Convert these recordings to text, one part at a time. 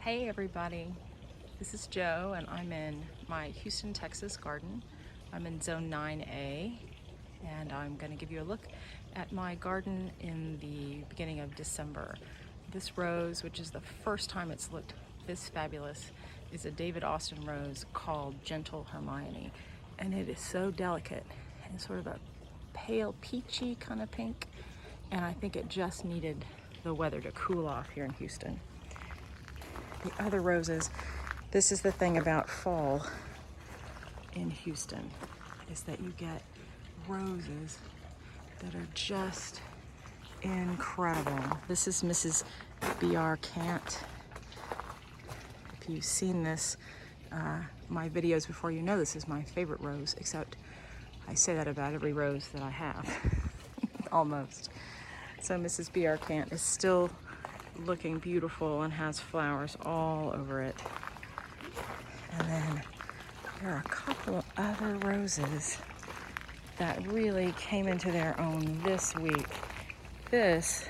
Hey everybody, this is Joe and I'm in my Houston, Texas garden. I'm in zone 9A and I'm going to give you a look at my garden in the beginning of December. This rose, which is the first time it's looked this fabulous, is a David Austin rose called Gentle Hermione, and it is so delicate and sort of a pale peachy kind of pink, and I think it just needed the weather to cool off here in Houston. The other roses, this is the thing about fall in Houston, is that you get roses that are just incredible. This is Mrs. B.R. Cant. If you've seen this, my videos before, you know this is my favorite rose, except I say that about every rose that I have, almost. So Mrs. B.R. Cant is still looking beautiful and has flowers all over it. And then there are a couple of other roses that really came into their own this week. This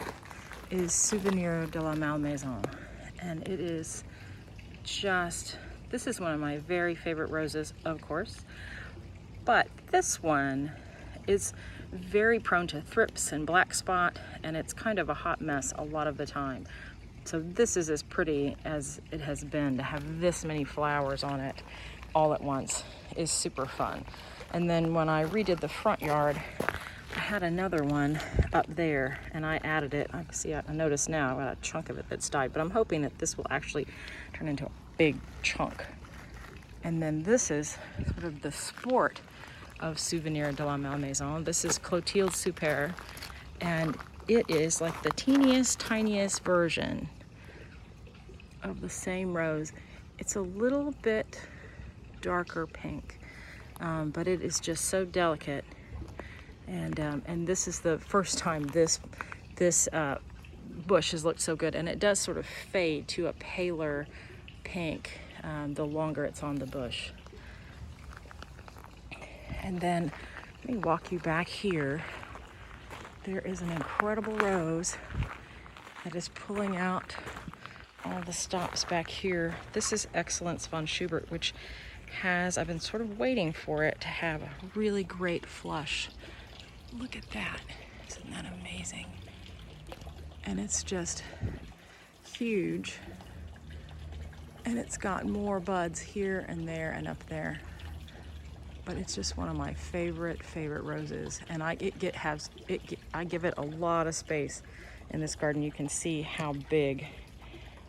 is Souvenir de la Malmaison, and it is just, this is one of my very favorite roses, of course, but this one is very prone to thrips and black spot, and it's kind of a hot mess a lot of the time. So this is as pretty as it has been. To have this many flowers on it all at once is super fun. And then when I redid the front yard, I had another one up there and I added it. I see, I notice now I've got a chunk of it that's died, but I'm hoping that this will actually turn into a big chunk. And then this is sort of the sport of Souvenir de la Malmaison. This is Clotilde Super, and it is like the teeniest, tiniest version of the same rose. It's a little bit darker pink, but it is just so delicate. And this is the first time this bush has looked so good, and it does sort of fade to a paler pink the longer it's on the bush. And then let me walk you back here. There is an incredible rose that is pulling out all the stops back here. This is Excellence von Schubert, which has, I've been sort of waiting for it to have a really great flush. Look at that. Isn't that amazing? And it's just huge. And it's got more buds here and there and up there. But it's just one of my favorite roses, and I give it a lot of space in this garden. You can see how big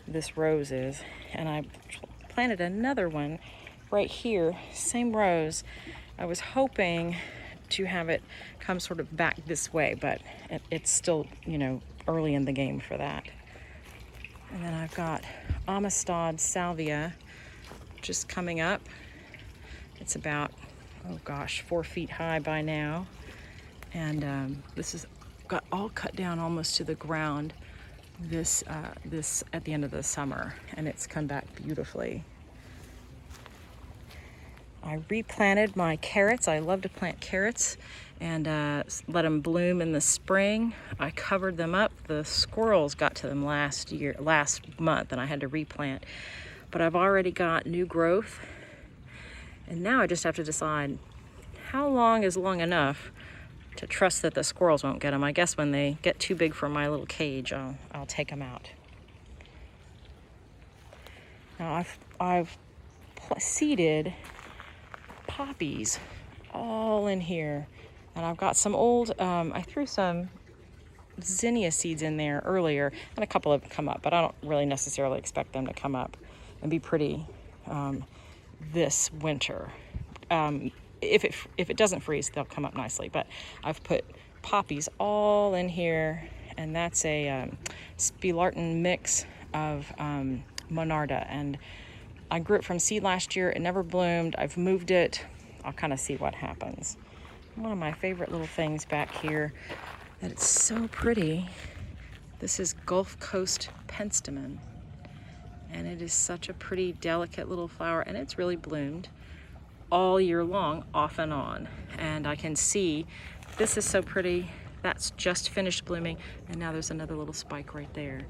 this rose is, and I planted another one right here, same rose. I was hoping to have it come sort of back this way, but it's still, early in the game for that. And then I've got Amistad Salvia just coming up. It's about 4 feet high by now, and this is got all cut down almost to the ground this at the end of the summer, and it's come back beautifully. I replanted my carrots. I love to plant carrots and let them bloom in the spring. I covered them up. The squirrels got to them last month, and I had to replant, but I've already got new growth. And now I just have to decide how long is long enough to trust that the squirrels won't get them. I guess when they get too big for my little cage, I'll take them out. Now I've seeded poppies all in here, and I've got some old. I threw some zinnia seeds in there earlier, and a couple have come up, but I don't really necessarily expect them to come up and be pretty this winter. If it doesn't freeze, they'll come up nicely. But I've put poppies all in here, and that's a Spillarton mix of Monarda. And I grew it from seed last year. It never bloomed. I've moved it. I'll kind of see what happens. One of my favorite little things back here that it's so pretty. This is Gulf Coast Penstemon. And it is such a pretty, delicate little flower, and it's really bloomed all year long, off and on. And I can see, this is so pretty. that's just finished blooming, and now there's another little spike right there.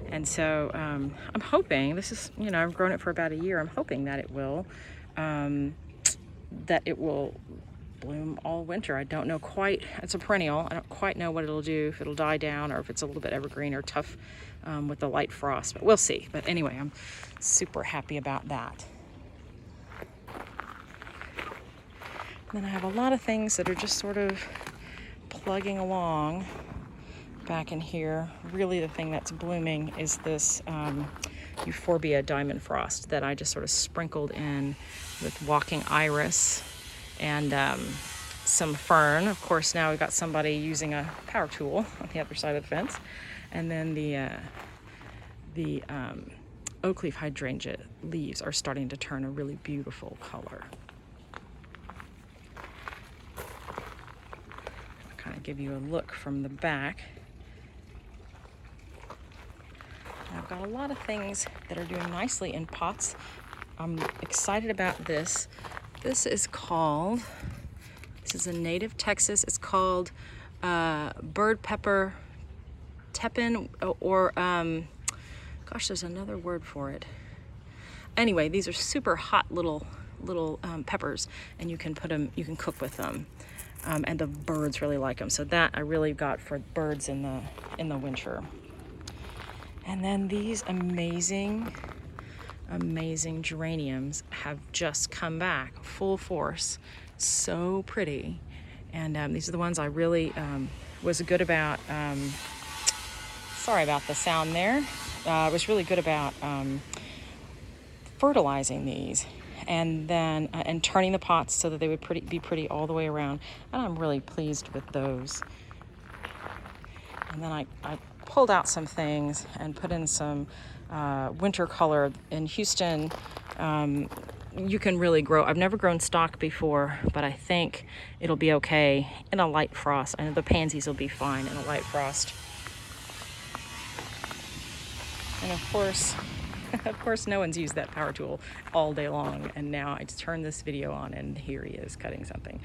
And so I'm hoping, this is, you know, I've grown it for about a year, I'm hoping that it will bloom all winter. I don't know quite, it's a perennial, I don't quite know what it'll do, if it'll die down or if it's a little bit evergreen or tough with the light frost, but we'll see. But anyway, I'm super happy about that. And then I have a lot of things that are just sort of plugging along back in here. Really the thing that's blooming is this Euphorbia diamond frost that I just sort of sprinkled in with walking iris and some fern. Of course, now we've got somebody using a power tool on the other side of the fence. And then the oak leaf hydrangea leaves are starting to turn a really beautiful color. I'll kind of give you a look from the back. I've got a lot of things that are doing nicely in pots. I'm excited about this. This is a native Texas. It's called bird pepper tepin, or gosh, there's another word for it. Anyway, these are super hot little peppers, and you can cook with them. And the birds really like them. So that I really got for birds in the winter. And then these amazing geraniums have just come back full force. So pretty. And these are the ones I really was good about. Sorry about the sound there. I was really good about fertilizing these, and then and turning the pots so that they would be pretty all the way around. And I'm really pleased with those. And then I pulled out some things and put in some winter color. In Houston, you can really grow. I've never grown stock before, but I think it'll be okay in a light frost. I know the pansies will be fine in a light frost. And of course, no one's used that power tool all day long, and now I just turned this video on and here he is cutting something.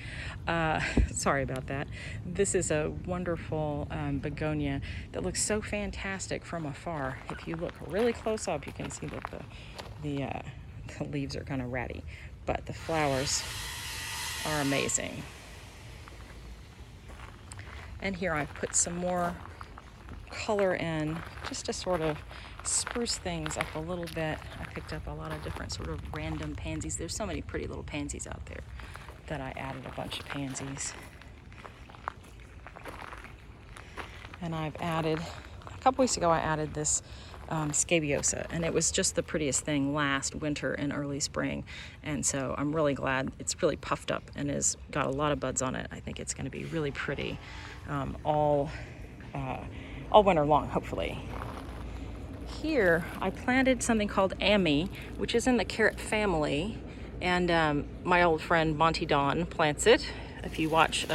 Sorry about that. This is a wonderful begonia that looks so fantastic from afar. If you look really close up, you can see that the leaves are kind of ratty, but the flowers are amazing. And here I've put some more color in just to sort of spruce things up a little bit. I picked up a lot of different sort of random pansies. There's so many pretty little pansies out there that I added a bunch of pansies. And I've added, a couple weeks ago I added this scabiosa, and it was just the prettiest thing last winter and early spring. And so I'm really glad it's really puffed up and has got a lot of buds on it. I think it's going to be really pretty all winter long, hopefully. Here I planted something called Amy, which is in the carrot family, and my old friend Monty Don plants it. If you watch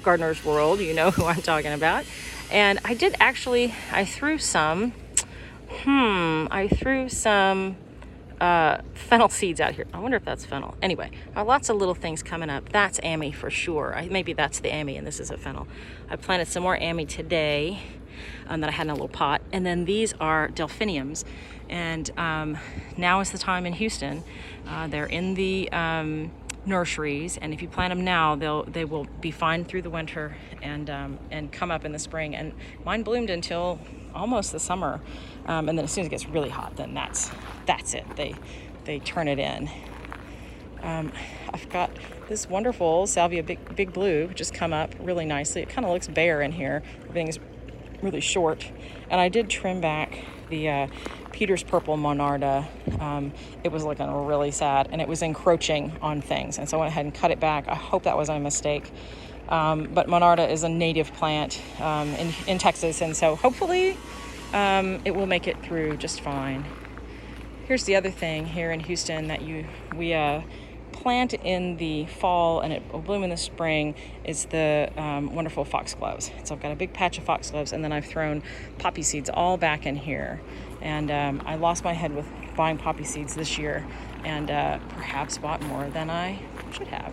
Gardener's World, you know who I'm talking about. And I threw some fennel seeds out here. I wonder if that's fennel. Anyway, lots of little things coming up. That's Amy for sure. Maybe that's the Amy and this is a fennel. I planted some more Amy today that I had in a little pot. And then these are delphiniums. And now is the time in Houston. They're in the nurseries, and if you plant them now, they will be fine through the winter and come up in the spring. And mine bloomed until almost the summer, and then as soon as it gets really hot, then that's it. They turn it in. I've got this wonderful salvia big blue just come up really nicely. It kind of looks bare in here. Everything's really short, and I did trim back the Peter's purple monarda. It was looking really sad, and it was encroaching on things, and so I went ahead and cut it back. I hope that wasn't a mistake. But monarda is a native plant in Texas, and so hopefully it will make it through just fine. Here's the other thing here in Houston that we plant in the fall and it will bloom in the spring is the wonderful foxgloves. So I've got a big patch of foxgloves, and then I've thrown poppy seeds all back in here. And I lost my head with buying poppy seeds this year, and perhaps bought more than I should have.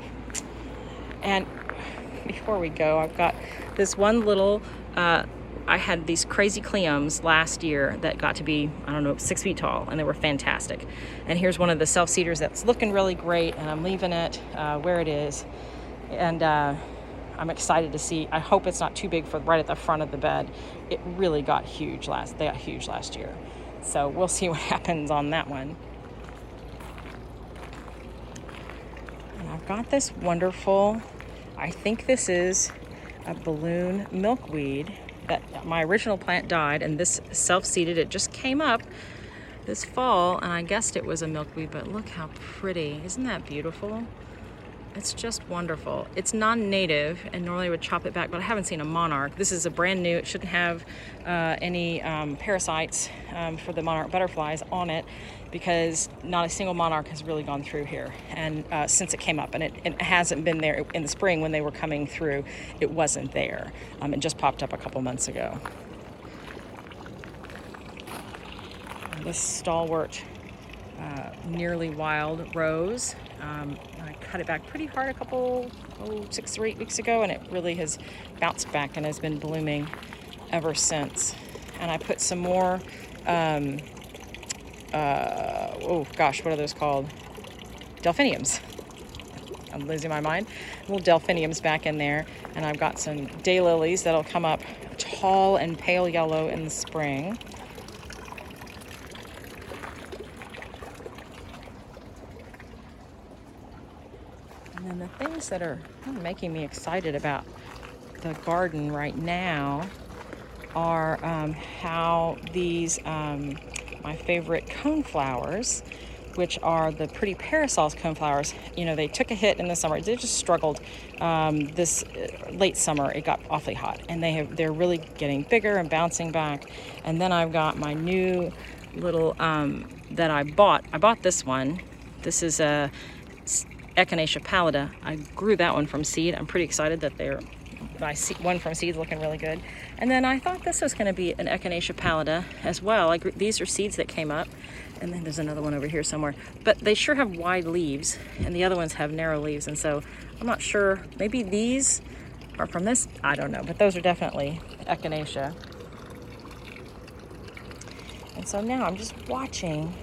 And before we go, I've got this one little, I had these crazy cleums last year that got to be, I don't know, 6 feet tall, and they were fantastic. And here's one of the self-seeders that's looking really great, and I'm leaving it where it is. And I'm excited to see. I hope it's not too big for right at the front of the bed. It really got huge they got huge last year. So we'll see what happens on that one. And I've got this wonderful, I think this is a balloon milkweed that my original plant died, and this self-seeded. It just came up this fall, and I guessed it was a milkweed, but look how pretty. Isn't that beautiful? It's just wonderful. It's non-native, and normally I would chop it back, but I haven't seen a monarch. This is a brand new, it shouldn't have any parasites for the monarch butterflies on it, because not a single monarch has really gone through here. And since it came up, and it hasn't been there in the spring when they were coming through, it wasn't there. It just popped up a couple months ago. This stalwart, nearly wild rose. I cut it back pretty hard 6 or 8 weeks ago, and it really has bounced back and has been blooming ever since. And I put some more, oh gosh, what are those called? Delphiniums. I'm losing my mind. Little delphiniums back in there, and I've got some daylilies that'll come up tall and pale yellow in the spring. And then the things that are making me excited about the garden right now are how these, my favorite coneflowers, which are the pretty parasols coneflowers, they took a hit in the summer. They just struggled. This late summer, it got awfully hot, and they're really getting bigger and bouncing back. And then I've got my new little, that I bought. I bought this one. This is a Echinacea pallida. I grew that one from seed. I'm pretty excited that one from seed is looking really good. And then I thought this was going to be an Echinacea pallida as well. These are seeds that came up, and then there's another one over here somewhere. But they sure have wide leaves, and the other ones have narrow leaves. And so I'm not sure. Maybe these are from this. I don't know. But those are definitely Echinacea. And so now I'm just watching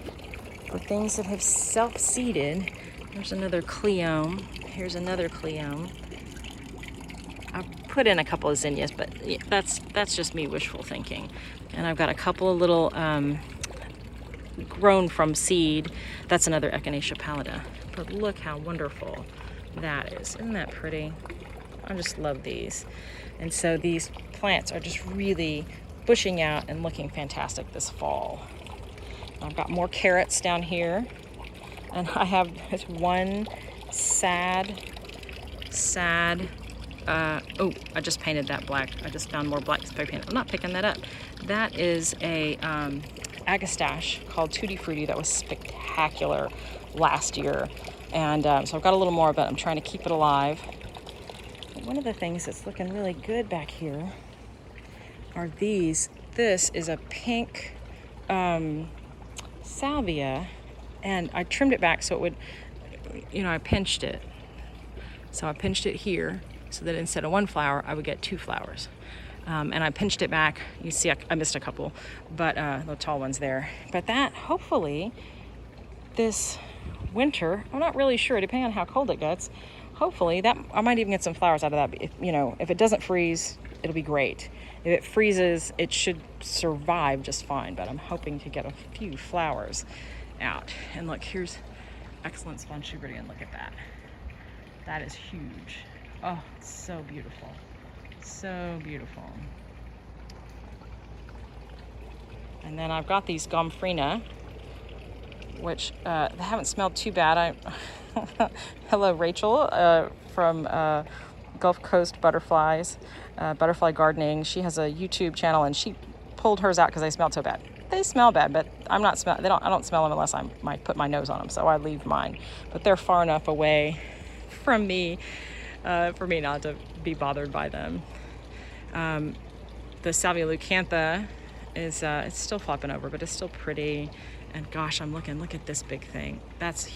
the things that have self-seeded. There's another cleome. Here's another cleome. I put in a couple of zinnias, but that's just me wishful thinking. And I've got a couple of little grown from seed. That's another Echinacea pallida. But look how wonderful that is. Isn't that pretty? I just love these. And so these plants are just really bushing out and looking fantastic this fall. I've got more carrots down here. And I have this one sad, oh, I just painted that black. I just found more black spray paint. I'm not picking that up. That is a agastache called Tutti Frutti that was spectacular last year. And so I've got a little more of it. I'm trying to keep it alive. But one of the things that's looking really good back here are these. This is a pink salvia. And I trimmed it back so it would, I pinched it. So I pinched it here so that instead of one flower, I would get 2 flowers. And I pinched it back. You see, I missed a couple, but the tall ones there. But that, hopefully, this winter, I'm not really sure, depending on how cold it gets, hopefully, that I might even get some flowers out of that. If it doesn't freeze, it'll be great. If it freezes, it should survive just fine, but I'm hoping to get a few flowers out. And look, here's excellent sponge sugarty, and look at that. That is huge. Oh, it's so beautiful. So beautiful. And then I've got these Gomphrena, which they haven't smelled too bad. Hello, Rachel from Gulf Coast Butterflies, Butterfly Gardening. She has a YouTube channel, and she pulled hers out because they smelled so bad. They smell bad, but I don't smell them unless I might put my nose on them, so I leave mine. But they're far enough away from me for me not to be bothered by them. The Salvia leucantha is it's still flopping over, but it's still pretty. And gosh, look at this big thing. That's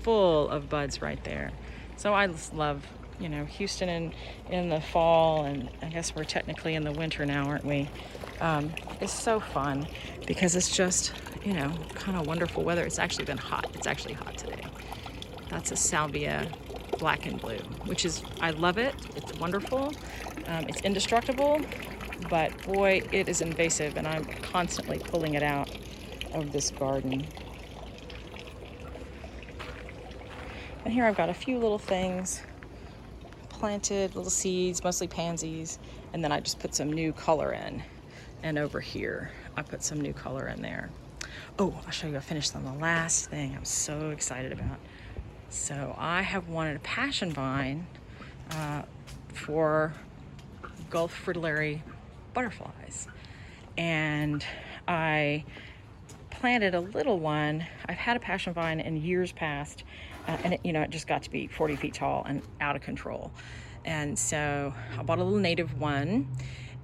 full of buds right there. So I just love you know, Houston in the fall, and I guess we're technically in the winter now, aren't we? It's so fun because it's just, you know, kind of wonderful weather. It's actually been hot. It's actually hot today. That's a salvia black and blue, which is, I love it. It's wonderful. It's indestructible, but boy, it is invasive, and I'm constantly pulling it out of this garden. And here I've got a few little things planted, little seeds, mostly pansies, and then I just put some new color in. And over here, I put some new color in there. Oh, I'll show you, I finished on the last thing I'm so excited about. So I have wanted a passion vine for Gulf fritillary butterflies. And I planted a little one. I've had a passion vine in years past, and it just got to be 40 feet tall and out of control. And so I bought a little native one,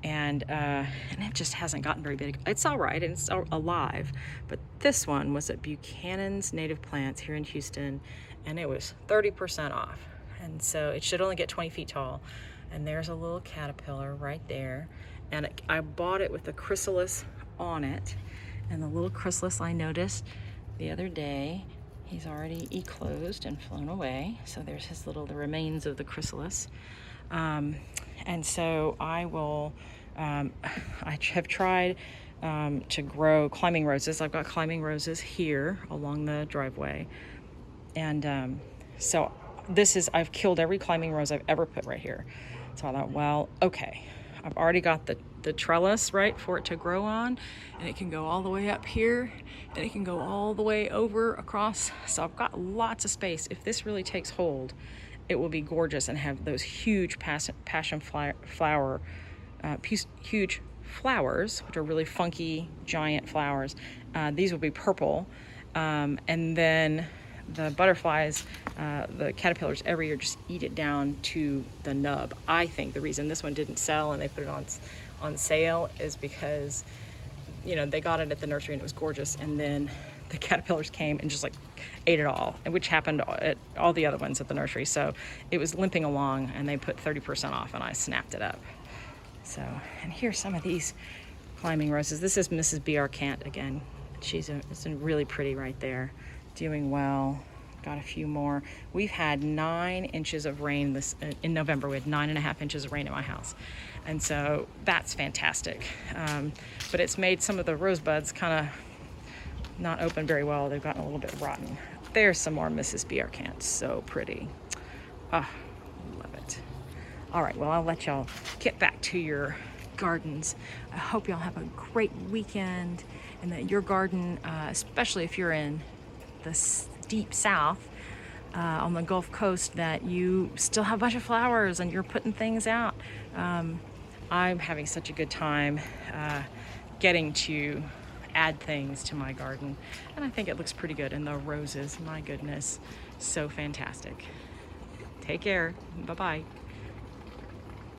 and it just hasn't gotten very big. It's all right, and it's alive, but this one was at Buchanan's Native Plants here in Houston, and it was 30% off. And so it should only get 20 feet tall. And there's a little caterpillar right there. And I bought it with a chrysalis on it. And the little chrysalis I noticed the other day, he's already eclosed and flown away. So there's the remains of the chrysalis. And so I have tried to grow climbing roses. I've got climbing roses here along the driveway. And so I've killed every climbing rose I've ever put right here. So I thought, well, okay, I've already got the trellis, right, for it to grow on, and it can go all the way up here, and it can go all the way over across. So I've got lots of space. If this really takes hold, it will be gorgeous and have those huge passion flower, huge flowers, which are really funky, giant flowers. These will be purple, and then the butterflies, the caterpillars every year just eat it down to the nub. I think the reason this one didn't sell and they put it on sale is because, they got it at the nursery and it was gorgeous, and then the caterpillars came and just ate it all, which happened at all the other ones at the nursery. So it was limping along, and they put 30% off, and I snapped it up. So, and here's some of these climbing roses. This is Mrs. B.R. Cant again. It's really pretty right there. Doing well. Got a few more. We've had 9 inches of rain in November. We had 9.5 inches of rain in my house, and so that's fantastic. But it's made some of the rosebuds kind of not open very well. They've gotten a little bit rotten. There's some more Mrs. B.R. Cant. So pretty. Ah, love it. All right, well, I'll let y'all get back to your gardens. I hope y'all have a great weekend, and that your garden, especially if you're in the deep south on the Gulf Coast, that you still have a bunch of flowers and you're putting things out. I'm having such a good time getting to add things to my garden, and I think it looks pretty good. And the roses, my goodness, so fantastic. Take care. Bye-bye.